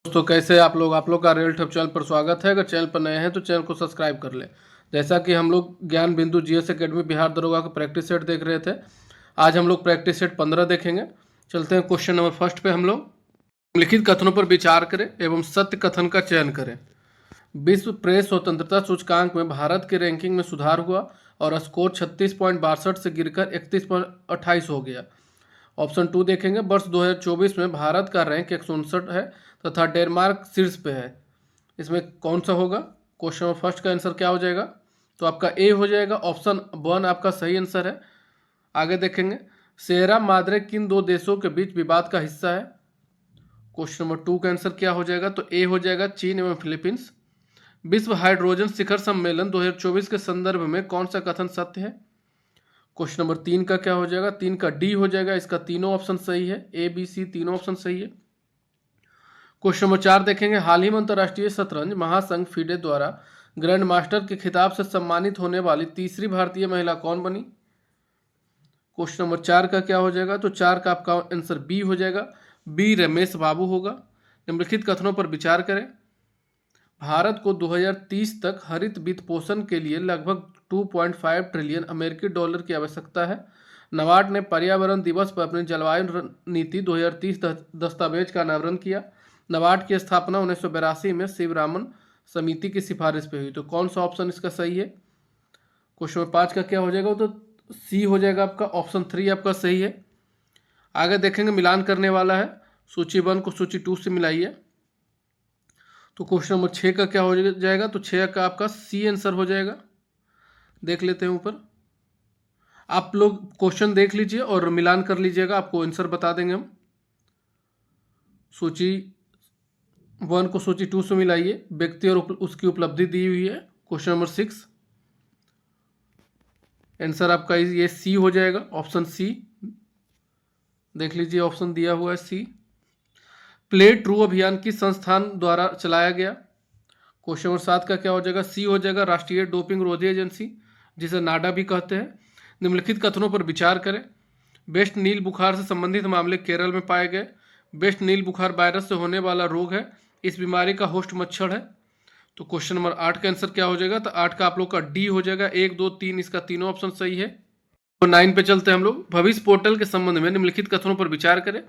दोस्तों कैसे हैं आप लोग का रियल टॉप चैनल पर स्वागत है। अगर चैनल पर नए हैं तो चैनल को सब्सक्राइब कर लें। जैसा कि हम लोग ज्ञान बिंदु जीएस एकेडमी बिहार दरोगा का प्रैक्टिस सेट देख रहे थे, आज हम लोग प्रैक्टिस सेट 15 देखेंगे। चलते हैं क्वेश्चन नंबर फर्स्ट पे। हम लोग लिखित कथनों पर विचार करें एवं सत्य कथन का चयन करें। विश्व प्रेस स्वतंत्रता सूचकांक में भारत के रैंकिंग में सुधार हुआ और स्कोर 36.62 से गिरकर 31.28 हो गया। ऑप्शन 2 देखेंगे, वर्ष 2024 में भारत का रैंक 159 है तथा डेनमार्क शीर्ष पे है। इसमें कौन सा होगा? क्वेश्चन नंबर फर्स्ट का आंसर क्या हो जाएगा? तो आपका ए हो जाएगा। ऑप्शन 1 आपका सही आंसर है। आगे देखेंगे, सेरा माद्रे किन दो देशों के बीच विवाद का हिस्सा है? क्वेश्चन नंबर 2 का आंसर क्या हो जाएगा? तो ए हो जाएगा, चीन एवं फिलीपींस। विश्व हाइड्रोजन शिखर सम्मेलन 2024 के संदर्भ में कौन सा कथन सत्य है? क्वेश्चन नंबर 3 का क्या हो जाएगा? 3 का डी हो जाएगा। इसका तीनों ऑप्शन सही है, ए बी सी तीनों ऑप्शन सही है। क्वेश्चन नंबर 4 देखेंगे, हाल ही में अंतर्राष्ट्रीय शतरंज महासंघ फीडे द्वारा ग्रैंड मास्टर के खिताब से सम्मानित होने वाली तीसरी भारतीय महिला कौन बनी? क्वेश्चन नंबर 4 का क्या हो जाएगा? तो 4 का आपका आंसर बी हो जाएगा, बी रमेश बाबू होगा। निम्नलिखित कथनों पर विचार करें। भारत को 2030 तक हरित वित्त पोषण के लिए लगभग 2.5 ट्रिलियन अमेरिकी डॉलर की आवश्यकता है। नाबार्ड ने पर्यावरण दिवस पर अपनी जलवायु नीति 2030 दस्तावेज का अनावरण किया। नाबार्ड की स्थापना 1982 में शिवरामन समिति की सिफारिश पे हुई। तो कौन सा ऑप्शन इसका सही है? क्वेश्चन नंबर 5 का क्या हो जाएगा? तो सी हो जाएगा आपका, ऑप्शन 3 आपका सही है। आगे देखेंगे, मिलान करने वाला है, सूची 1 को सूची 2 से मिलाइए। तो क्वेश्चन नंबर 6 का क्या हो जाएगा? तो 6 का आपका सी आंसर हो जाएगा। देख लेते हैं ऊपर, आप लोग क्वेश्चन देख लीजिए और मिलान कर लीजिएगा, आपको आंसर बता देंगे हम। सूची 1 को सूची 2 से मिलाइए, व्यक्ति और उसकी उपलब्धि दी हुई है। क्वेश्चन नंबर 6 आंसर आपका ये सी हो जाएगा, ऑप्शन सी। देख लीजिए, ऑप्शन दिया हुआ है सी। प्ले ट्रू अभियान किस संस्थान द्वारा चलाया गया? क्वेश्चन नंबर 7 का क्या हो जाएगा? सी हो जाएगा, राष्ट्रीय डोपिंग रोधी एजेंसी, जिसे नाडा भी कहते हैं। निम्नलिखित कथनों पर विचार करें। वेस्ट नील बुखार से संबंधित मामले केरल में पाए गए। वेस्ट नील बुखार वायरस से होने वाला रोग है, इस बीमारी का होस्ट मच्छर है। तो क्वेश्चन नंबर 8 का आंसर क्या हो जाएगा? तो 8 का आप लोग का डी हो जाएगा, 1 2 3 इसका तीनों ऑप्शन सही है। तो 9 पे चलते हैं हम लोग। भविष्य पोर्टल के संबंध में निम्नलिखित कथनों पर विचार करें।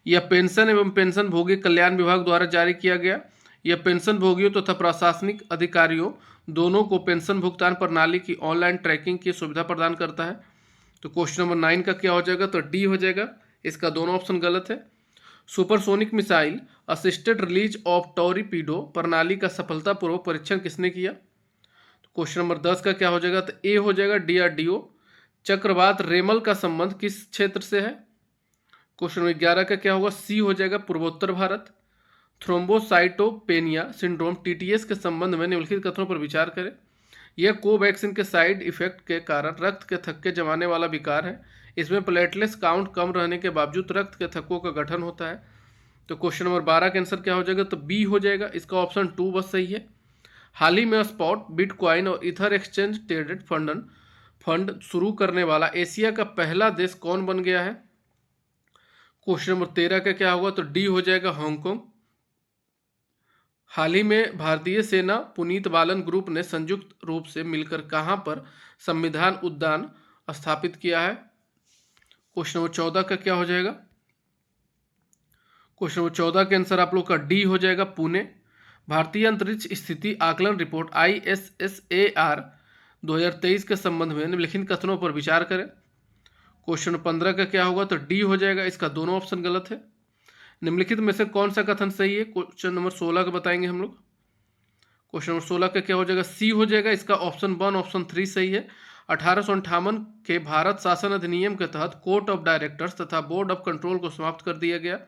यह पेंशन एवं पेंशन भोगी कल्याण विभाग द्वारा जारी किया गया। यह पेंशन भोगियों तथा प्रशासनिक अधिकारियों दोनों को पेंशन भुगतान प्रणाली की ऑनलाइन ट्रैकिंग की सुविधा प्रदान करता है। तो क्वेश्चन नंबर 9 का क्या हो जाएगा? तो डी हो जाएगा, इसका दोनों ऑप्शन गलत है। Supersonic missile assisted release of torpedo प्रणाली का सफलतापूर्वक परीक्षण किसने किया? तो क्वेश्चन नंबर 10 का क्या हो जाएगा? तो ए हो जाएगा, डीआरडीओ। चक्रवात रेमल का संबंध किस क्षेत्र से है? क्वेश्चन नंबर 11 का क्या होगा? सी हो जाएगा, पूर्वोत्तर भारत। थ्रोम्बोसाइटोपेनिया सिंड्रोम टीटीएस के संबंध में निम्नलिखित कथनों पर विचार करें। यह कोवैक्सीन के साइड इफेक्ट के कारण रक्त के थक्के जमाने वाला विकार है। इसमें प्लेटलेट्स काउंट कम रहने के बावजूद रक्त के थक्कों का गठन होता है। तो क्वेश्चन नंबर 12 का आंसर क्या हो जाएगा? तो बी हो जाएगा, इसका ऑप्शन 2 बस सही है। हाल ही में स्पॉट, बिटकॉइन और इथर एक्सचेंज ट्रेडेड फंड शुरू करने वाला एशिया का पहला देश कौन बन गया है? क्वेश्चन नंबर 13 का क्या होगा? तो डी हो जाएगा, हांगकांग। हाल ही में भारतीय सेना पुनीत बालन ग्रुप ने संयुक्त रूप से मिलकर कहां पर संविधान उद्यान स्थापित किया है? क्वेश्चन नंबर 14 का क्या हो जाएगा? क्वेश्चन नंबर 14 के आंसर आप लोग का डी हो जाएगा, पुणे। भारतीय अंतरिक्ष स्थिति आकलन रिपोर्ट ISSAR 2023 के संबंध में निम्नलिखित कथनों पर विचार करें। क्वेश्चन नंबर 15 का क्या होगा? तो डी हो जाएगा, इसका दोनों ऑप्शन गलत है। निम्नलिखित में से कौन सा कथन सही है? क्वेश्चन नंबर 16 का बताएंगे हम लोग। क्वेश्चन नंबर 16 का क्या हो जाएगा? सी हो जाएगा, इसका ऑप्शन 1 ऑप्शन 3 सही है। 1858 के भारत शासन अधिनियम के तहत कोर्ट ऑफ डायरेक्टर्स तथा बोर्ड ऑफ कंट्रोल को समाप्त कर दिया गया।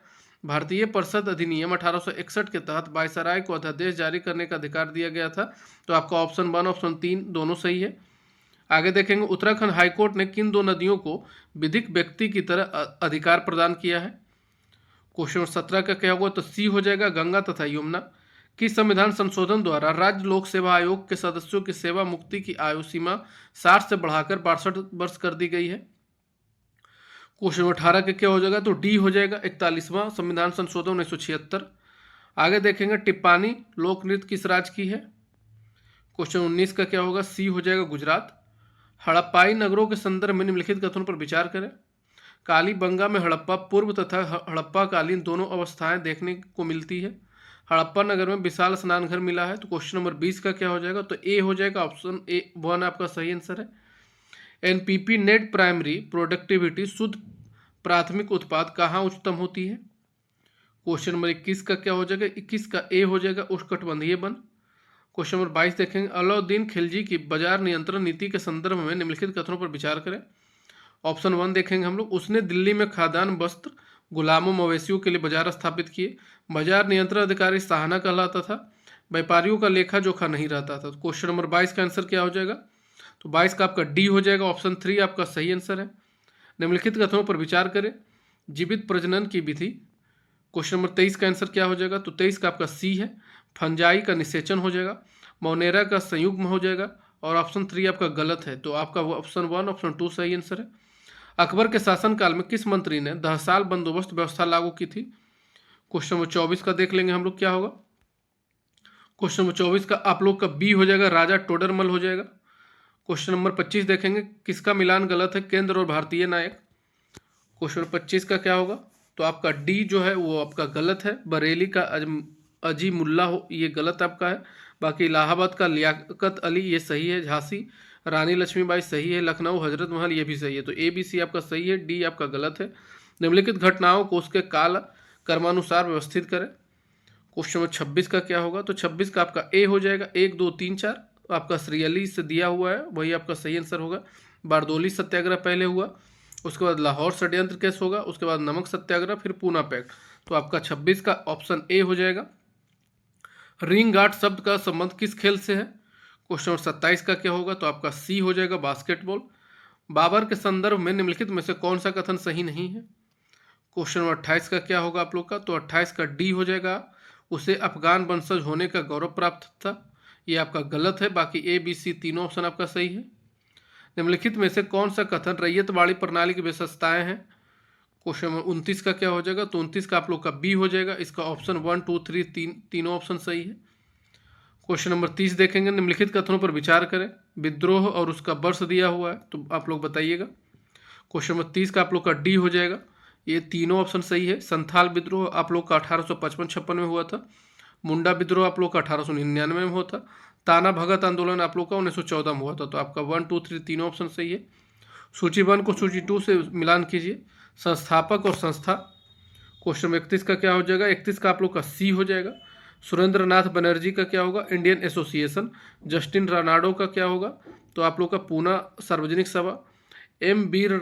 भारतीय परिषद अधिनियम 1861 के तहत वायसराय को अध्यादेश जारी करने का अधिकार दिया गया था। तो आपका ऑप्शन 1 ऑप्शन 3 दोनों सही है। आगे देखेंगे, उत्तराखंड हाईकोर्ट ने किन दो नदियों को विधिक व्यक्ति की तरह अधिकार प्रदान किया है? क्वेश्चन 17 का क्या होगा? तो सी हो जाएगा, गंगा तथा यमुना। किस संविधान संशोधन द्वारा राज्य लोक सेवा आयोग के सदस्यों की सेवा मुक्ति की आयु सीमा 60 से बढ़ाकर 62 वर्ष कर दी गई है? क्वेश्चन 18 का क्या हो जाएगा? तो डी हो जाएगा, 41वां संविधान संशोधन 1976। आगे देखेंगे टिप्पानी लोक नृत्य किस राज्य की है। क्वेश्चन 19 का क्या होगा, सी हो जाएगा गुजरात। हड़प्पाई नगरों के संदर्भ में निम्नलिखित कथनों पर विचार करें। कालीबंगा में हड़प्पा पूर्व तथा हड़प्पा कालीन दोनों अवस्थाएं देखने को मिलती है। हड़प्पा नगर में विशाल स्नान घर मिला है। तो क्वेश्चन नंबर 20 का क्या हो जाएगा, तो ए हो जाएगा, ऑप्शन ए 1 आपका सही आंसर है। एनपीपी नेट प्राइमरी प्रोडक्टिविटी शुद्ध प्राथमिक उत्पाद कहाँ उच्चतम होती है। क्वेश्चन नंबर 21 का क्या हो जाएगा, 21 का ए हो जाएगा उष्णकटिबंधीय वन। क्वेश्चन नंबर 22 देखेंगे, अलाउद्दीन खिलजी की बाजार नियंत्रण नीति के संदर्भ में निम्नलिखित कथनों पर विचार करें। ऑप्शन 1 देखेंगे हम लोग, उसने दिल्ली में खाद्यान्न वस्त्र गुलामों मवेशियों के लिए बाजार स्थापित किए। बाजार नियंत्रण अधिकारी साहना कहलाता था। व्यापारियों का लेखा जोखा नहीं रहता था। तो क्वेश्चन नंबर 22 का आंसर क्या हो जाएगा, तो 22 का आपका डी हो जाएगा, ऑप्शन 3 आपका सही आंसर है। निम्नलिखित कथनों पर विचार करें। जीवित प्रजनन की विधि। क्वेश्चन नंबर 23 का आंसर क्या हो जाएगा, तो 23 का आपका सी है। फंजाई का निषेचन हो जाएगा। मोनेरा का संयुग्म हो जाएगा। और ऑप्शन 3 आपका गलत है, तो आपका ऑप्शन 1 ऑप्शन 2 सही आंसर है। अकबर के शासनकाल में किस मंत्री ने 10 साल बंदोबस्त व्यवस्था लागू की थी। क्वेश्चन नंबर 24 का देख लेंगे हम लोग क्या होगा। क्वेश्चन नंबर 24 का आप लोग का बी हो जाएगा, राजा टोडरमल हो जाएगा। क्वेश्चन नंबर 25 देखेंगे, किसका मिलान गलत है, केंद्र और भारतीय नायक। क्वेश्चन नंबर 25 का क्या होगा, तो आपका डी जो है वो आपका गलत है। बरेली का अजीमुल्ला हो, ये गलत आपका है। बाकी इलाहाबाद का लियाकत अली ये सही है। झांसी रानी लक्ष्मीबाई सही है। लखनऊ हजरत महल ये भी सही है। तो ए बी सी आपका सही है, डी आपका गलत है। निम्नलिखित घटनाओं को उसके काल कर्मानुसार व्यवस्थित करें। क्वेश्चन नंबर 26 का क्या होगा, तो 26 का आपका ए हो जाएगा, 1 2 3 4 आपका श्रीअली से दिया हुआ है, वही आपका सही आंसर होगा। बारदोली सत्याग्रह पहले हुआ, उसके बाद लाहौर षड्यंत्र केस होगा, उसके बाद नमक सत्याग्रह, फिर पूना पैक्ट। तो आपका 26 का ऑप्शन ए हो जाएगा। रिंग गार्ड शब्द का संबंध किस खेल से है। क्वेश्चन नंबर 27 का क्या होगा, तो आपका सी हो जाएगा, बास्केटबॉल। बाबर के संदर्भ में निम्नलिखित में से कौन सा कथन सही नहीं है। क्वेश्चन नंबर 28 का क्या होगा आप लोग का, तो 28 का डी हो जाएगा, उसे अफगान वंशज होने का गौरव प्राप्त था, ये आपका गलत है। बाकी ए बी सी तीनों ऑप्शन आपका सही है। निम्नलिखित में से कौन सा कथन रैयतवाड़ी प्रणाली की विशेषताएं हैं। क्वेश्चन नंबर 29 का क्या हो जाएगा, तो 29 का आप लोग का बी हो जाएगा, इसका ऑप्शन 1 2 3 तीनों ऑप्शन सही है। क्वेश्चन नंबर 30 देखेंगे, निम्नलिखित कथनों पर विचार करें। विद्रोह और उसका वर्ष दिया हुआ है, तो आप लोग बताइएगा। क्वेश्चन नंबर 30 का आप लोग का डी हो जाएगा, ये तीनों ऑप्शन सही है। संथाल विद्रोह आप लोग का 1855-56 में हुआ था। मुंडा विद्रोह आप लोग का 1899 में हुआ था। ताना भगत आंदोलन आप लोग का 1914 में हुआ था। तो आपका 1 2 3 तीनों ऑप्शन सही है। सूची 1 को सूची 2 से मिलान कीजिए। संस्थापक और संस्था। क्वेश्चन 31 का क्या हो जाएगा, 31 का आप लोग का सी हो जाएगा। सुरेंद्र नाथ बनर्जी का क्या होगा, इंडियन एसोसिएशन। जस्टिन रानाडो का क्या होगा, तो आप लोग का पूना सार्वजनिक सभा। एम वीर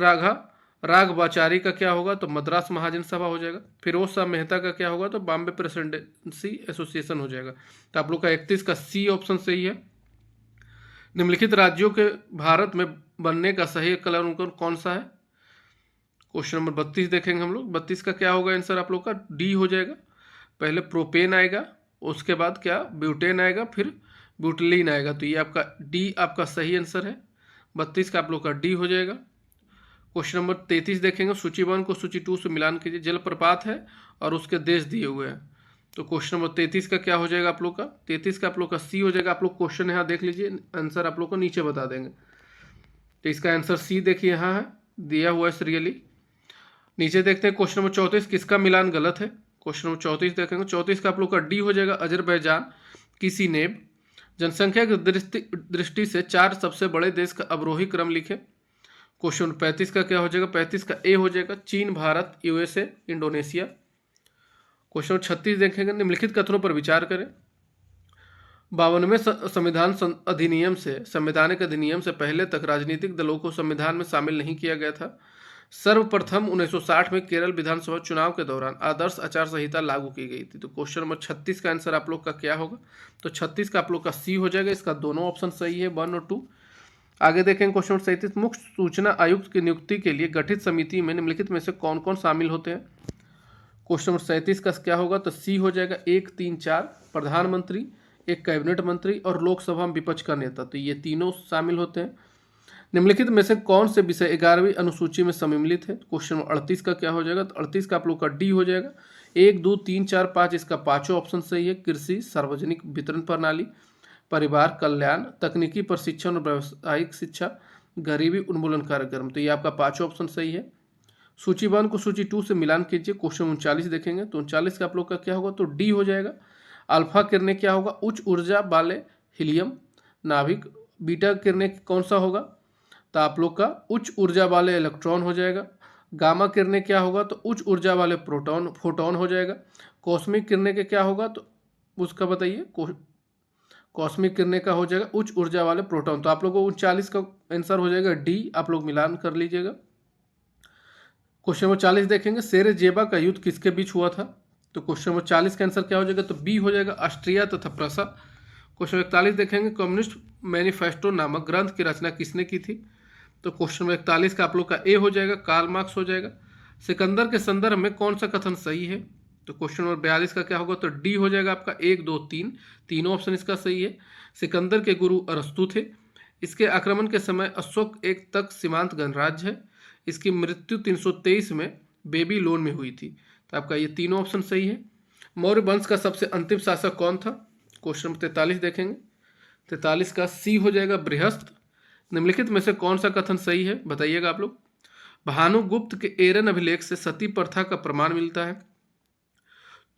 राघवाचारी का क्या होगा, तो मद्रास महाजन सभा हो जाएगा। फिरोज शाह मेहता का क्या होगा, तो बॉम्बे प्रेसिडेंसी एसोसिएशन हो जाएगा। तो आप लोग का 31 का सी ऑप्शन सही है। निम्नलिखित राज्यों के भारत में बनने का सही कलर उनका कौन सा है। क्वेश्चन नंबर 32 देखेंगे हम लोग। 32 का क्या होगा आंसर आप लोग का, डी हो जाएगा। पहले प्रोपेन आएगा, उसके बाद क्या ब्यूटेन आएगा, फिर ब्यूटलीन आएगा। तो ये आपका डी आपका सही आंसर है। 32 का आप लोग का डी हो जाएगा। क्वेश्चन नंबर 33 देखेंगे, सूची 1 को सूची 2 से मिलान कीजिए। जलप्रपात है और उसके देश दिए हुए हैं। तो क्वेश्चन नंबर 33 का क्या हो जाएगा आप लोग का, 33 का आप लोग का सी हो जाएगा। आप लोग क्वेश्चन यहाँ देख लीजिए, आंसर आप लोग को नीचे बता देंगे। तो इसका आंसर सी देखिए यहाँ है, दिया हुआ है सीरियली। नीचे देखते हैं क्वेश्चन नंबर 34, किसका मिलान गलत है। क्वेश्चन नंबर 34 देखेंगे, 34 का आप लोग का डी हो जाएगा, अजरबैजान किसी नेब। जनसंख्या की दृष्टि से 4 सबसे बड़े देश का अवरोही क्रम लिखे। क्वेश्चन 35 का क्या हो जाएगा, 35 का ए हो जाएगा, चीन, भारत, यूएसए, इंडोनेशिया। क्वेश्चन 36 देखेंगे, निम्नलिखित कथनों पर विचार करें। 52वें संवैधानिक अधिनियम से पहले तक राजनीतिक दलों को संविधान में शामिल नहीं किया गया था। सर्वप्रथम 1960 में केरल विधानसभा चुनाव के दौरान आदर्श आचार संहिता लागू की गई थी। तो क्वेश्चन नंबर 36 का आंसर आप लोग का क्या होगा, तो 36 का आप लोग का सी हो जाएगा। इसका दोनों ऑप्शन सही है, 1 और 2। आगे देखेंगे क्वेश्चन नंबर 37, मुख्य सूचना आयुक्त की नियुक्ति के लिए गठित समिति में निम्नलिखित में से कौन कौन शामिल होते हैं। क्वेश्चन नंबर 37 का क्या होगा, तो सी हो जाएगा, 1 3 4 प्रधानमंत्री, एक कैबिनेट मंत्री और लोकसभा में विपक्ष का नेता। तो ये तीनों शामिल होते हैं। निम्नलिखित में से कौन से विषय 11वीं अनुसूची में सम्मिलित है। क्वेश्चन 38 का क्या हो जाएगा, तो 38 का आप लोग का डी हो जाएगा, 1 2 3 4 5 इसका पांचों ऑप्शन सही है। कृषि, सार्वजनिक वितरण प्रणाली, परिवार कल्याण, तकनीकी प्रशिक्षण और व्यावसायिक शिक्षा, गरीबी उन्मूलन कार्यक्रम। तो ये आपका पांचों ऑप्शन सही है। सूची 1 को सूची 2 से मिलान कीजिए। क्वेश्चन 39 देखेंगे तो 39 का आप लोग का क्या होगा, तो डी हो जाएगा। अल्फा किरणें क्या होगा, उच्च ऊर्जा वाले हीलियम नाभिक। बीटा किरणें कौन सा होगा, तो आप लोग का उच्च ऊर्जा वाले इलेक्ट्रॉन हो जाएगा। गामा किरणें क्या होगा, तो उच्च ऊर्जा वाले प्रोटॉन फोटोन हो जाएगा। कॉस्मिक किरणें के क्या होगा, तो उसका बताइए। कॉस्मिक किरणें का हो जाएगा उच्च ऊर्जा वाले प्रोटॉन। तो आप लोगों को 39 का आंसर हो जाएगा डी, आप लोग मिलान कर लीजिएगा। क्वेश्चन नंबर 40 देखेंगे, शेर जेबा का युद्ध किसके बीच हुआ था। तो क्वेश्चन नंबर 40 का आंसर क्या हो जाएगा, तो बी हो जाएगा, ऑस्ट्रिया तथा प्रसा। क्वेश्चन 41 देखेंगे, कम्युनिस्ट मैनिफेस्टो नामक ग्रंथ की रचना किसने की थी। तो क्वेश्चन नंबर 41 का आप लोग का ए हो जाएगा, कार्ल मार्क्स हो जाएगा। सिकंदर के संदर्भ में कौन सा कथन सही है। तो क्वेश्चन नंबर 42 का क्या होगा, तो डी हो जाएगा आपका 1 2 3, तीनों ऑप्शन इसका सही है। सिकंदर के गुरु अरस्तु थे। इसके आक्रमण के समय अशोक एक तक सीमांत गणराज्य है। इसकी मृत्यु 323 में बेबीलोन में हुई थी। तो आपका ये तीनों ऑप्शन सही है। मौर्य वंश का सबसे अंतिम शासक कौन था। क्वेश्चन नंबर 43 देखेंगे, 43 का सी हो जाएगा, बृहस्पति। निम्नलिखित में से कौन सा कथन सही है, बताइएगा आप लोग। भानुगुप्त के एरन अभिलेख से सती प्रथा का प्रमाण मिलता है।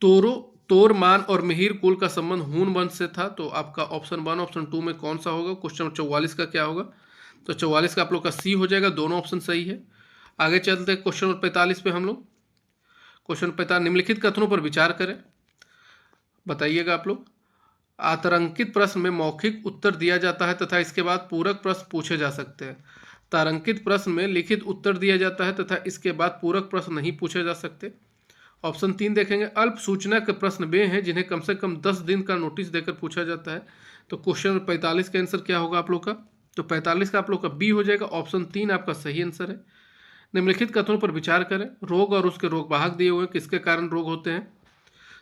तोरमान और मिहिर कुल का संबंध हून वंश से था। तो आपका ऑप्शन 1 ऑप्शन 2 में कौन सा होगा। क्वेश्चन नंबर 44 का क्या होगा, तो 44 का आप लोग का सी हो जाएगा, दोनों ऑप्शन सही है। आगे चलते हैं क्वेश्चन नंबर 45 पे हम लोग। क्वेश्चन 45, निम्नलिखित कथनों पर विचार करें, बताइएगा आप लोग। आतरंकित प्रश्न में मौखिक उत्तर दिया जाता है तथा इसके बाद पूरक प्रश्न पूछे जा सकते हैं। तारंकित प्रश्न में लिखित उत्तर दिया जाता है तथा इसके बाद पूरक प्रश्न नहीं पूछे जा सकते। ऑप्शन 3 देखेंगे, अल्प सूचना के प्रश्न वे हैं जिन्हें कम से कम 10 दिन का नोटिस देकर पूछा जाता है। तो क्वेश्चन 45 का आंसर क्या होगा आप लोग का, तो 45 का आप लोग का बी हो जाएगा, ऑप्शन 3 आपका सही आंसर है। निम्नलिखित कथनों पर विचार करें, रोग और उसके रोग वाहक दिए हुए किसके कारण रोग होते हैं।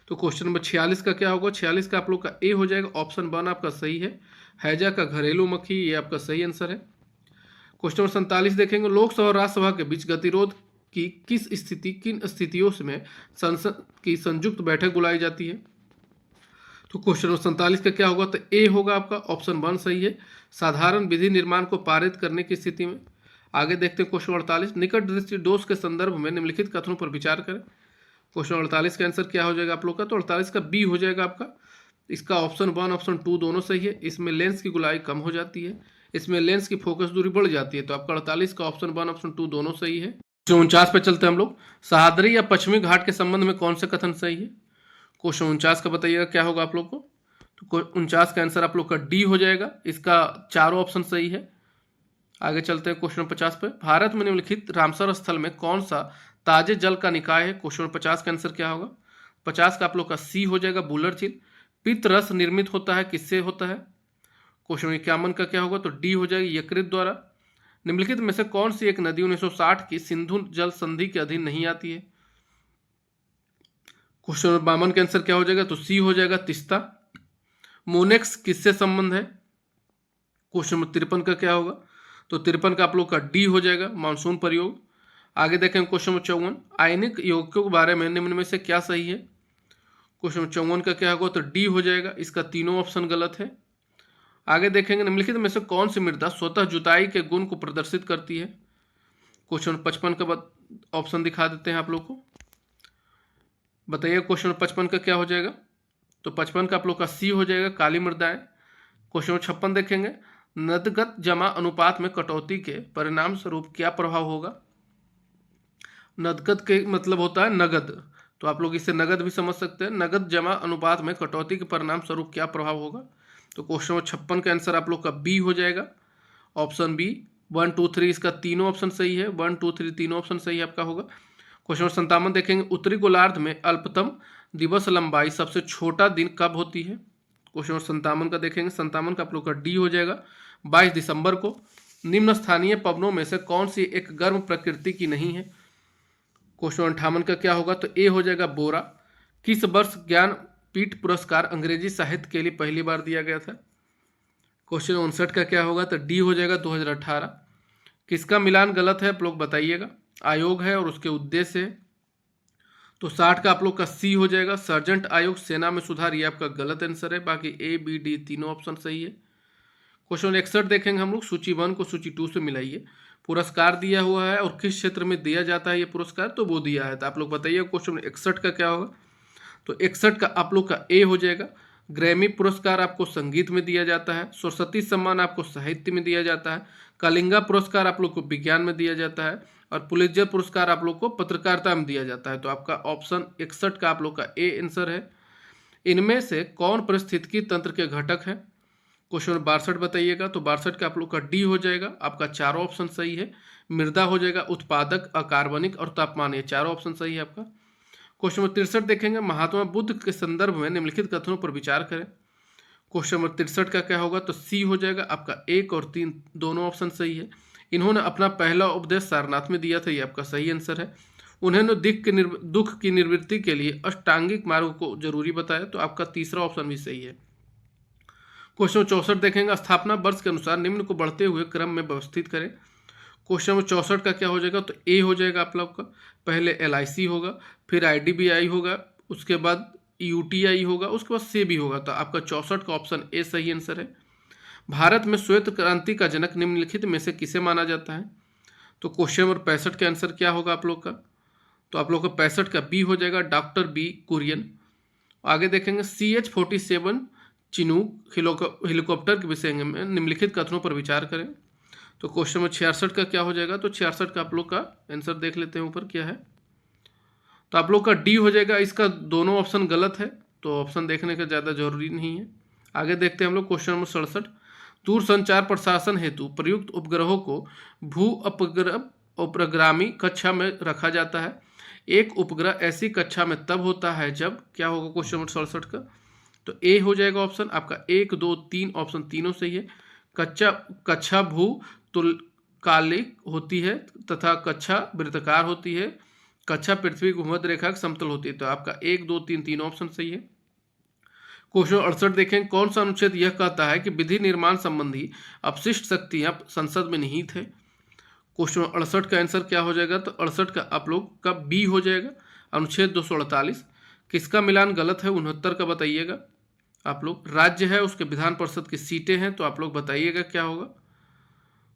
तो क्वेश्चन नंबर 46 का क्या होगा, 46 का आप लोग का ए हो जाएगा, ऑप्शन 1 आपका सही है। हैजा का घरेलू मक्खी, ये आपका सही आंसर है। क्वेश्चन नंबर 47 देखेंगे, लोकसभा और राज्यसभा के बीच गतिरोध की किन स्थितियों में संसद की संयुक्त बैठक बुलाई जाती है। तो क्वेश्चन नंबर 47 का क्या होगा, तो ए होगा आपका, ऑप्शन 1 सही है। साधारण विधि निर्माण को पारित करने की स्थिति में। आगे देखते हैं क्वेश्चन 48, निकट दृष्टि दोष के संदर्भ में निम्नलिखित कथनों पर विचार करें। क्वेश्चन 48 का आंसर क्या हो जाएगा आप लोग का, तो 48 का बी हो जाएगा आपका। इसका ऑप्शन 1 ऑप्शन 2 दोनों सही है। इसमें लेंस की गोलाई कम हो जाती है, इसमें लेंस की फोकस दूरी बढ़ जाती है। तो आपका 48 का ऑप्शन 1 ऑप्शन 2 दोनों सही है। 49 पे चलते हैं हम लोग, सह्याद्री या पश्चिमी घाट के संबंध में कौन सा कथन सही है। क्वेश्चन 49 का बताइएगा क्या होगा आप लोग को। तो 49 का आंसर आप लोग का डी हो जाएगा, इसका चारों ऑप्शन सही है। आगे चलते हैं क्वेश्चन 50 पे, भारत में निम्नलिखित रामसर स्थल में कौन सा ताजे जल का निकाय है। क्वेश्चन 50 का आंसर क्या होगा, 50 का आप लोग का सी हो जाएगा, बुलर झील। पित्त रस निर्मित होता है किससे होता है। क्वेश्चन 51 का क्या होगा, तो डी हो जाएगी, यकृत द्वारा। निम्नलिखित में से कौन सी एक नदी 1960 की सिंधु जल संधि के अधीन नहीं आती है। क्वेश्चन 52 का आंसर क्या हो जाएगा, तो सी हो जाएगा, तीस्ता। मोनेक्स किससे संबंध है। क्वेश्चन 53 का क्या होगा, तो 53 का आप लोग का डी हो जाएगा, मानसून प्रयोग। आगे देखें क्वेश्चन 54, आयनिक यौगिकों के बारे में निम्न में से क्या सही है। क्वेश्चन 54 का क्या होगा, तो डी हो जाएगा, इसका तीनों ऑप्शन गलत है। आगे देखेंगे निम्नलिखित में से कौन सी मृदा स्वतः जुताई के गुण को प्रदर्शित करती है। क्वेश्चन 55 का ऑप्शन दिखा देते हैं आप लोग को, बताइए क्वेश्चन 55 का क्या हो जाएगा, तो 55 का आप लोग का सी हो जाएगा, काली मृदाएं। क्वेश्चन 56 देखेंगे, नदगत जमा अनुपात में कटौती के परिणाम स्वरूप क्या प्रभाव होगा। नदगत के मतलब होता है नगद, तो आप लोग इसे नगद भी समझ सकते हैं। नगद जमा अनुपात में कटौती के परिणाम स्वरूप क्या प्रभाव होगा। तो क्वेश्चन 56 का आंसर आप लोग का बी हो जाएगा, ऑप्शन बी। 1 2 3 इसका तीनों ऑप्शन सही है, 1 2 3 तीनों ऑप्शन सही आपका होगा। क्वेश्चन 57 देखेंगे, उत्तरी गोलार्ध में अल्पतम दिवस लंबाई सबसे छोटा दिन कब होती है। क्वेश्चन 57 का देखेंगे, 57 का आप लोग का डी हो जाएगा, 22 दिसंबर को। निम्न स्थानीय पवनों में से कौन सी एक गर्म प्रकृति की नहीं है। क्वेश्चन 58 का क्या होगा, तो ए हो जाएगा, बोरा। किस वर्ष ज्ञानपीठ पुरस्कार अंग्रेजी साहित्य के लिए पहली बार दिया गया था। क्वेश्चन 59 का क्या होगा, तो डी हो जाएगा, 2018। किसका मिलान गलत है आप लोग बताइएगा। आयोग है और उसके उद्देश्य है। तो 60 का आप लोग का सी हो जाएगा। सर्जेंट आयोग सेना में सुधार, ये आपका गलत आंसर है। बाकी ए बी डी तीनों ऑप्शन सही है। क्वेश्चन 61 देखेंगे हम लोग, सूची 1 को सूची 2 से मिलाइए। पुरस्कार दिया हुआ है और किस क्षेत्र में दिया जाता है ये पुरस्कार, तो वो दिया है। तो आप लोग बताइए क्वेश्चन 61 का क्या होगा। तो 61 का आप लोग का ए हो जाएगा। ग्रैमी पुरस्कार आपको संगीत में दिया जाता है। सरस्वती सम्मान आपको साहित्य में दिया जाता है। कलिंगा पुरस्कार आप लोग को विज्ञान में दिया जाता है। और पुलित्जर पुरस्कार आप लोग को पत्रकारिता में दिया जाता है। तो आपका ऑप्शन 61 का आप लोग का ए आंसर है। इनमें से कौन पारिस्थितिकी तंत्र के घटक है। क्वेश्चन 62 बताइएगा। तो 62 का आप लोग का डी हो जाएगा। आपका चारों ऑप्शन सही है। मृदा हो जाएगा, उत्पादक, अकार्बनिक और तापमान, ये चारों ऑप्शन सही है आपका। क्वेश्चन नंबर 63 देखेंगे, महात्मा बुद्ध के संदर्भ में निम्नलिखित कथनों पर विचार करें। क्वेश्चन नंबर 63 का क्या होगा। तो सी हो जाएगा। आपका 1 और 3 दोनों ऑप्शन सही है। इन्होंने अपना पहला उपदेश सारनाथ में दिया था, ये आपका सही आंसर है। उन्होंने दुख की निवृत्ति के लिए अष्टांगिक मार्ग को जरूरी बताया, तो आपका तीसरा ऑप्शन भी सही है। क्वेश्चन 64 देखेंगे, स्थापना वर्ष के अनुसार निम्न को बढ़ते हुए क्रम में व्यवस्थित करें। क्वेश्चन नंबर 64 का क्या हो जाएगा। तो ए हो जाएगा आप लोग का। पहले LIC होगा, फिर IDBI होगा, उसके बाद UTI होगा, उसके बाद SEBI होगा। तो आपका 64 का ऑप्शन ए सही आंसर है। भारत में श्वेत क्रांति का जनक निम्नलिखित में से किसे माना जाता है। तो क्वेश्चन नंबर 65 का आंसर क्या होगा आप लोग का। तो आप लोग का 65 का बी हो जाएगा, डॉक्टर बी कुरियन। आगे देखेंगे, CH-47 चिनूक हेलीकॉप्टर के विषय में निम्नलिखित कथनों पर विचार करें। तो क्वेश्चन नंबर 66 का क्या हो जाएगा। तो 66 का आप लोग का आंसर देख लेते हैं ऊपर क्या है। तो आप लोग का डी हो जाएगा। इसका दोनों ऑप्शन गलत है, तो ऑप्शन देखने का ज़्यादा जरूरी नहीं है। आगे देखते हैं हम लोग क्वेश्चन नंबर 67, दूरसंचार प्रशासन हेतु प्रयुक्त उपग्रहों को भू उपग्रहगामी कक्षा में रखा जाता है। एक उपग्रह ऐसी कक्षा में तब होता है जब, क्या होगा क्वेश्चन नंबर 67 का। तो ए हो जाएगा ऑप्शन आपका। 1 2 3 ऑप्शन तीनों सही है। कक्षा भू तुल्यकालिक होती है तथा कक्षा वृत्ताकार होती है। कक्षा पृथ्वी की भूमध्य रेखा की समतल होती है। तो आपका 1 2 3 तीनों ऑप्शन सही है। क्वेश्चन 68 देखें, कौन सा अनुच्छेद यह कहता है कि विधि निर्माण संबंधी अपशिष्ट शक्तियां संसद में निहित है। क्वेश्चन 68 का आंसर क्या हो जाएगा। तो 68 का आप लोग का बी हो जाएगा, अनुच्छेद 248। किसका मिलान गलत है, 69 का बताइएगा आप लोग। राज्य है, उसके विधान परिषद की सीटें हैं, तो आप लोग बताइएगा क्या होगा।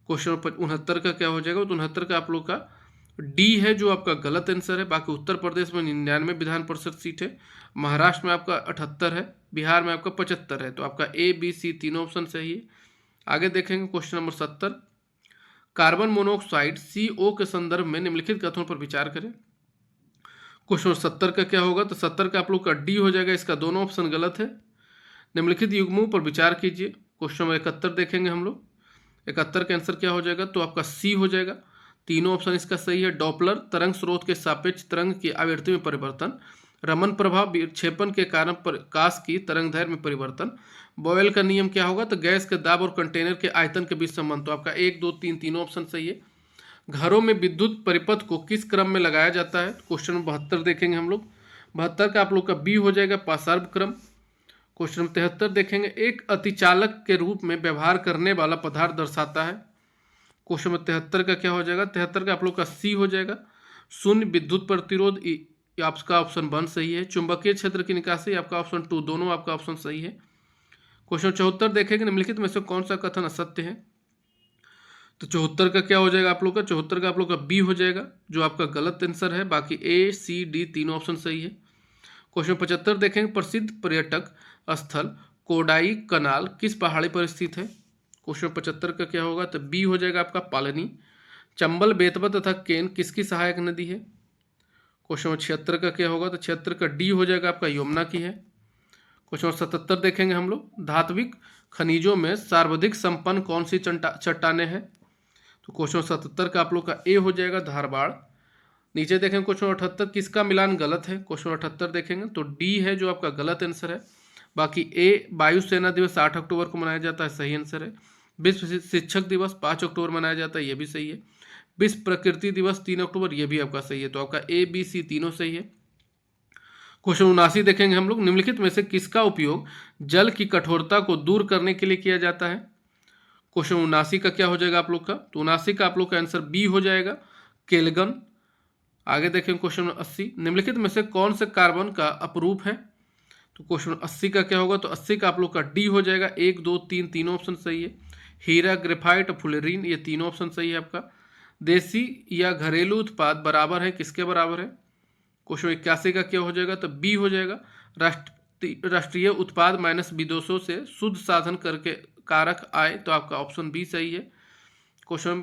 क्वेश्चन 69 का क्या हो जाएगा। तो 69 का आप लोग का डी है, जो आपका गलत आंसर है। बाकी उत्तर प्रदेश में 99 विधान परिषद सीट है, महाराष्ट्र में आपका 78 है, बिहार में आपका 75 है। तो आपका ए बी सी तीनों ऑप्शन सही है। आगे देखेंगे question number 70, carbon monoxide CO के संदर्भ में निम्नलिखित कथनों पर विचार करें। क्वेश्चन 70 का क्या होगा। तो 70 का आप लोग का डी हो जाएगा। इसका दोनों ऑप्शन गलत है। निम्नलिखित युग्मों पर विचार कीजिए। क्वेश्चन नंबर 71 देखेंगे हम लोग। 71 का आंसर क्या हो जाएगा। तो आपका सी हो जाएगा। तीनों ऑप्शन इसका सही है। डॉपलर तरंग स्रोत के सापेक्ष तरंग की आवृत्ति में परिवर्तन, रमन प्रभाव विक्षेपण के कारण प्रकाश की तरंग दैर्घ्य में परिवर्तन, बॉयल का नियम क्या होगा। तो गैस के दाब और कंटेनर के आयतन के बीच संबंध। तो आपका 1 2 3 तीनों ऑप्शन सही है। घरों में विद्युत परिपथ को किस क्रम में लगाया जाता है। क्वेश्चन नंबर 72 देखेंगे हम लोग। 72 का आप लोग का बी हो जाएगा, पार्श्व क्रम। क्वेश्चन नंबर 73 देखेंगे, एक अतिचालक के रूप में व्यवहार करने वाला पदार्थ दर्शाता है। क्वेश्चन नंबर 73 का क्या हो जाएगा। 73 का आप लोग का सी हो जाएगा, शून्य विद्युत प्रतिरोध, आपका ऑप्शन 1 सही है। चुंबकीय क्षेत्र की निकासी आपका ऑप्शन 2, दोनों आपका ऑप्शन सही है। क्वेश्चन 74 देखेंगे, निम्नलिखित में से कौन सा कथन असत्य है। तो 74 का क्या हो जाएगा आप लोग का। 74 का आप लोग का बी हो जाएगा, जो आपका गलत आंसर है। बाकी ए सी डी तीनों ऑप्शन सही है। क्वेश्चन 75 देखेंगे, प्रसिद्ध पर्यटक स्थल कोडाई कनाल किस पहाड़ी पर स्थित है। क्वेश्चन 75 का क्या होगा। तो बी हो जाएगा आपका, पालनी। चंबल, बेतवा तथा केन किसकी सहायक नदी है। क्वेश्चन नंबर 76 का क्या होगा। तो 76 का डी हो जाएगा आपका, यमुना की है। क्वेश्चन नंबर 77 देखेंगे हम लोग, धात्विक खनिजों में सर्वाधिक संपन्न कौन सी चट्टानें हैं। तो क्वेश्चन 77 का आप लोग का ए हो जाएगा, धारवाड़। नीचे देखेंगे क्वेश्चन 78, किसका मिलान गलत है। क्वेश्चन 78 देखेंगे तो डी है, जो आपका गलत आंसर है। बाकी ए, वायुसेना दिवस 8 अक्टूबर को मनाया जाता है, सही आंसर है। विश्व शिक्षक दिवस 5 अक्टूबर मनाया जाता है, ये भी सही है। विश्व प्रकृति दिवस 3 अक्टूबर, ये भी आपका सही है। तो आपका ए बी सी तीनों सही है। क्वेश्चन 79 देखेंगे हम लोग, निम्नलिखित में से किसका उपयोग जल की कठोरता को दूर करने के लिए किया जाता है। क्वेश्चन 79 का क्या हो जाएगा आप लोग का। तो 79 का आप लोग का आंसर बी हो जाएगा, केल्विन। आगे देखें क्वेश्चन नंबर 80, निम्नलिखित में से कौन से कार्बन का अपरूप है? तो क्वेश्चन 80 का क्या होगा? तो 80 का आप लोग का डी हो जाएगा। 1 2 3 तीनों ऑप्शन सही है। हीरा, ग्रेफाइट, फुलेरीन, ये तीनों ऑप्शन सही है आपका। देसी या घरेलू उत्पाद बराबर है किसके बराबर है? क्वेश्चन 81 का क्या हो जाएगा? तो बी हो जाएगा। राष्ट्रीय उत्पाद माइनस विदेशों से शुद्ध साधन करके कारक आय, तो आपका ऑप्शन बी सही है। क्वेश्चन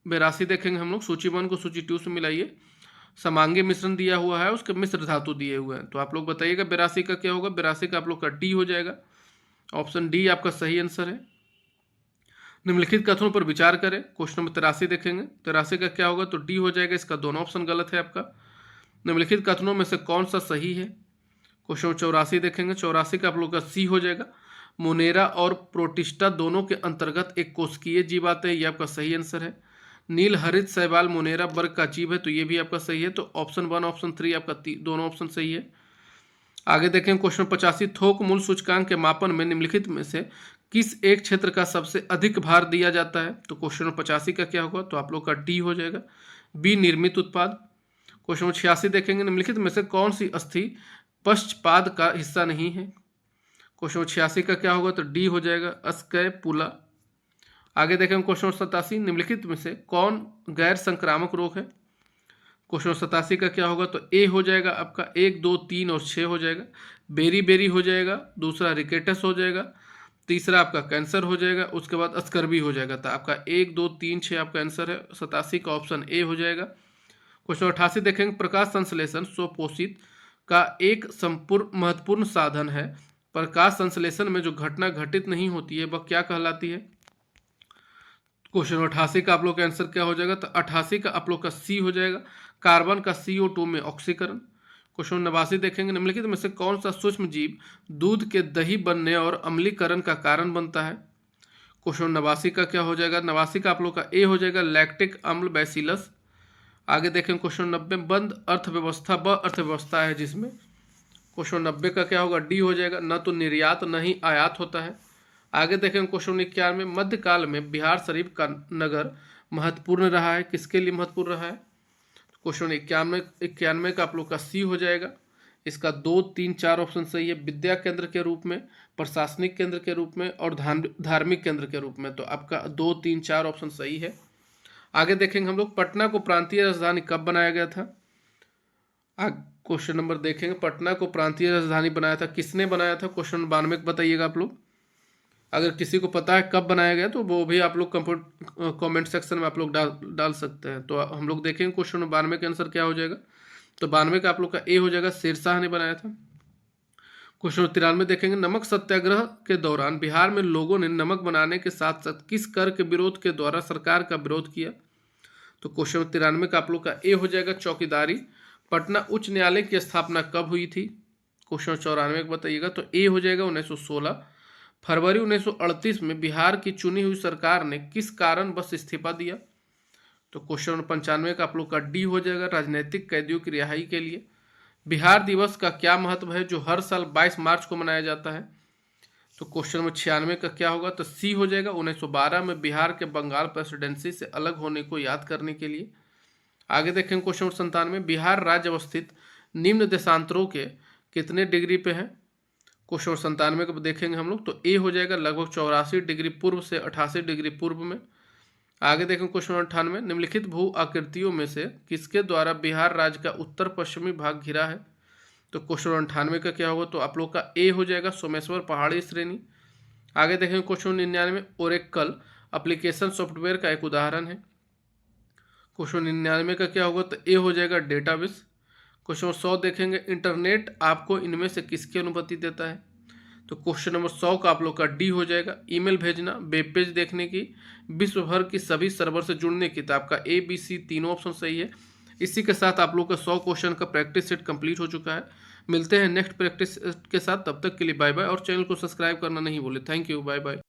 82 देखेंगे हम लोग, सूची 1 को सूची 2 से मिलाइए। समांगी मिश्रण दिया हुआ है, उसके मिश्र धातु दिए हुए हैं, तो आप लोग बताइएगा 82 का क्या होगा? 82 का आप लोग का डी हो जाएगा। ऑप्शन डी आपका सही आंसर है। निम्नलिखित कथनों पर विचार करें। क्वेश्चन नंबर 83 देखेंगे, 83 का क्या होगा? तो डी हो जाएगा। इसका दोनों ऑप्शन गलत है आपका। निम्नलिखित कथनों में से कौन सा सही है? क्वेश्चन 84 देखेंगे, 84 का आप लोग का सी हो जाएगा। मोनेरा और प्रोटिस्टा दोनों के अंतर्गत एक कोशिकीय जीव आते हैं, ये आपका सही आंसर है। नील हरित शैवाल मोनेरा वर्ग का जीव है, तो ये भी आपका सही है। तो ऑप्शन 1 ऑप्शन 3 आपका दोनों ऑप्शन सही है। आगे देखें क्वेश्चन 85, थोक मूल सूचकांक के मापन में निम्नलिखित में से किस एक क्षेत्र का सबसे अधिक भार दिया जाता है? तो क्वेश्चन 85 का क्या होगा? तो आप लोग का डी हो जाएगा। बी निर्मित उत्पाद। क्वेश्चन 86 देखेंगे, निम्नलिखित में से कौन सी अस्थि पश्चपाद का हिस्सा नहीं है? क्वेश्चन 86 का क्या होगा? तो डी हो जाएगा, स्कैपुला। आगे देखेंगे क्वेश्चन 87, निम्नलिखित में से कौन गैर संक्रामक रोग है? क्वेश्चन 87 का क्या होगा? तो ए हो जाएगा आपका। 1 2 3 और 6 हो जाएगा। बेरी बेरी हो जाएगा, दूसरा रिकेटस हो जाएगा, तीसरा आपका कैंसर हो जाएगा, उसके बाद स्कर्वी हो जाएगा। तो आपका 1 2 3 6 आपका आंसर है। 87 का ऑप्शन ए हो जाएगा। क्वेश्चन 88 देखेंगे, प्रकाश संश्लेषण स्वपोषित का एक संपूर्ण महत्वपूर्ण साधन है। प्रकाश संश्लेषण में जो घटना घटित नहीं होती है वह क्या कहलाती है? क्वेश्चन 88 का आप लोग का आंसर क्या हो जाएगा? तो 88 का आप लोग का सी हो जाएगा, कार्बन का CO2 में ऑक्सीकरण। क्वेश्चन 89 देखेंगे, निम्नलिखित में से कौन सा सूक्ष्म जीव दूध के दही बनने और अम्लीकरण का कारण बनता है? क्वेश्चन 89 का क्या हो जाएगा? 89 का आप लोग का ए हो जाएगा, लैक्टिक अम्ल बैसिलस। आगे देखें क्वेश्चन 90, बंद अर्थव्यवस्था व अर्थव्यवस्था है जिसमें। क्वेश्चन 90 का क्या होगा? डी हो जाएगा, न तो निर्यात न ही आयात होता है। आगे देखें क्वेश्चन 91, मध्यकाल में बिहार शरीफ का नगर महत्वपूर्ण रहा है, किसके लिए महत्वपूर्ण रहा है? क्वेश्चन 91 का आप लोग का सी हो जाएगा। इसका 2 3 4 ऑप्शन सही है। विद्या केंद्र के रूप में, प्रशासनिक केंद्र के रूप में और धार्मिक केंद्र के रूप में, तो आपका 2 3 4 ऑप्शन सही है। आगे देखेंगे हम लोग, पटना को प्रांतीय राजधानी कब बनाया गया था? क्वेश्चन नंबर देखेंगे, पटना को प्रांतीय राजधानी बनाया था, किसने बनाया था? क्वेश्चन 92 बताइएगा आप लोग। अगर किसी को पता है कब बनाया गया तो वो भी आप लोग कमेंट सेक्शन में आप लोग डाल सकते हैं। तो हम लोग देखेंगे क्वेश्चन 92 के आंसर क्या हो जाएगा? तो 92 का आप लोग का ए हो जाएगा, शेरशाह ने बनाया था। क्वेश्चन 93 देखेंगे, नमक सत्याग्रह के दौरान बिहार में लोगों ने नमक बनाने के साथ साथ किस कर के विरोध के द्वारा सरकार का विरोध किया? तो क्वेश्चन 93 का आप लोग का ए हो जाएगा, चौकीदारी। पटना उच्च न्यायालय की स्थापना कब हुई थी? क्वेश्चन 94 बताइएगा, तो ए हो जाएगा 1916। फरवरी 1938 में बिहार की चुनी हुई सरकार ने किस कारण बस इस्तीफा दिया? तो क्वेश्चन 95 का आप लोग का डी हो जाएगा, राजनीतिक कैदियों की रिहाई के लिए। बिहार दिवस का क्या महत्व है जो हर साल 22 मार्च को मनाया जाता है? तो क्वेश्चन नंबर 96 का क्या होगा? तो सी हो जाएगा, 1912 में बिहार के बंगाल प्रेसिडेंसी से अलग होने को याद करने के लिए। आगे देखें क्वेश्चन 97, बिहार राज्य अवस्थित निम्न देशांतरों के कितने डिग्री पे है? क्वेश्चन 97 को देखेंगे हम लोग, तो ए हो जाएगा, लगभग 84 डिग्री पूर्व से 88 डिग्री पूर्व में। आगे देखें क्वेश्चन 98, निम्नलिखित भू आकृतियों में से किसके द्वारा बिहार राज्य का उत्तर पश्चिमी भाग घिरा है? तो क्वेश्चन 98 का क्या होगा? तो आप लोग का ए हो जाएगा, सोमेश्वर पहाड़ी श्रेणी। आगे देखेंगे क्वेश्चन 99, ओरेकल एप्लीकेशन सॉफ्टवेयर का एक उदाहरण है। क्वेश्चन 99 का क्या होगा? तो ए हो जाएगा, डेटाबेस। क्वेश्चन 100 देखेंगे, इंटरनेट आपको इनमें से किसकी अनुमति देता है? तो क्वेश्चन नंबर 100 का आप लोग का डी हो जाएगा, ईमेल भेजना, वेब पेज देखने की, विश्व भर की सभी सर्वर से जुड़ने की। तो आपका ए बी सी तीनों ऑप्शन सही है। इसी के साथ आप लोग का 100 क्वेश्चन का प्रैक्टिस सेट कंप्लीट हो चुका है। मिलते हैं नेक्स्ट प्रैक्टिस के साथ, तब तक के लिए बाय बाय, और चैनल को सब्सक्राइब करना नहीं भूले। Thank you, bye bye.